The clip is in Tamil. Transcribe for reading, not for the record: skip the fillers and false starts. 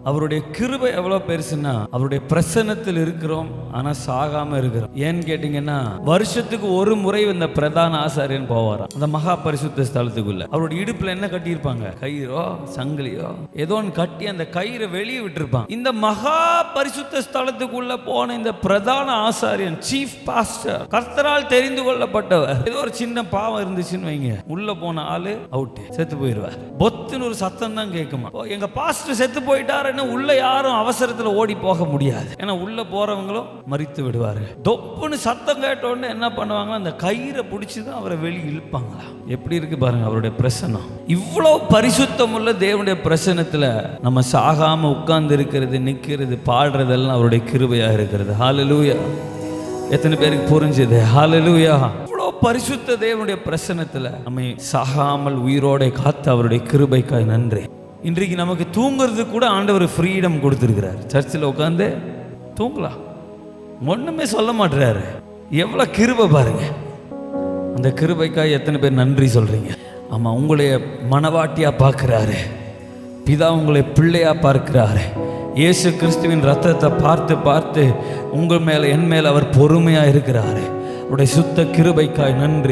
அவருடைய கிருபை எவ்வளவு பெருசுன்னா, அவருடைய பிரசன்னத்தில் இருக்கிறோம், ஆனா சாகாம இருக்கிறோம். ஏன்னு கேட்டீங்கன்னா, வருஷத்துக்கு ஒரு முறை இந்த பிரதான ஆசாரியன் போவாராம் அந்த மகா பரிசுத்த ஸ்தலத்துக்குள்ள. அவருடைய இடுப்புல என்ன கட்டியிருப்பாங்க? கயிறோ சங்கிலியோ ஏதோ ஒன்று கட்டி அந்த கயிறை வெளியே விட்டுருப்பாங்க. இந்த மகா பரிசுத்த ஸ்தலத்துக்குள்ள போன இந்த பிரதான ஆசாரியன், சீஃப் பாஸ்டர், கர்த்தரால் தெரிந்து கொள்ளப்பட்டவர், ஏதோ ஒரு சின்ன பாவம் இருந்துச்சுன்னு வைங்க, உள்ள போன ஆளு அவுட், செத்து போயிடுவார். பொத்துன்னு ஒரு சத்தம் தான் கேட்குமா, எங்க பாஸ்டர் செத்து போயிட்டார். உள்ள யாரும் அவசரத்தில் ஓடி போக முடியாது, ஏன்னா உள்ள போறவங்களும் மரித்து விடுவாரு. தொப்புன்னு சத்தம் கேட்ட உடனே என்ன பண்ணுவாங்க, அந்த கயிறை பிடிச்சிதான் அவரை வெளியே இழுப்பாங்களா. எப்படி இருக்கு பாருங்க அவருடைய பிரசன்னம். இவ்வளவு பரிசுத்தம் உள்ள தேவனுடைய பிரசன்னத்துல நம்ம சாகாம உட்கார்ந்து இருக்கிறது, நிக்கிறது, பாடுறதெல்லாம் அவருடைய கிருபையா இருக்கிறது. ஹல்லேலூயா. எத்தனை பேருக்கு புரிஞ்சது? ஹல்லேலூயா. இவ்வளவு பரிசுத்த தேவனுடைய பிரசன்னத்துல நம்மை சாகாமல் உயிரோட காத்து அவருடைய கிருபைக்காய் நன்றி. இன்றைக்கு நமக்கு தூங்குறது கூட ஆண்டவர் ஃப்ரீடம் கொடுத்துருக்கிறார். சர்ச்சில் உட்காந்து தூங்கலாம், ஒன்றுமே சொல்ல மாட்டுறாரு. எவ்வளோ கிருபை பாருங்க. அந்த கிருபைக்காய் எத்தனை பேர் நன்றி சொல்கிறீங்க? ஆமாம், உங்களைய மனவாட்டியாக பார்க்குறாரு, பிதா உங்களை பிள்ளையாக பார்க்கிறாரு. இயேசு கிறிஸ்துவின் ரத்தத்தை பார்த்து பார்த்து உங்கள் மேலே, என் மேலே அவர் பொறுமையாக இருக்கிறாரு. அவருடைய சுத்த கிருபைக்காய் நன்றி.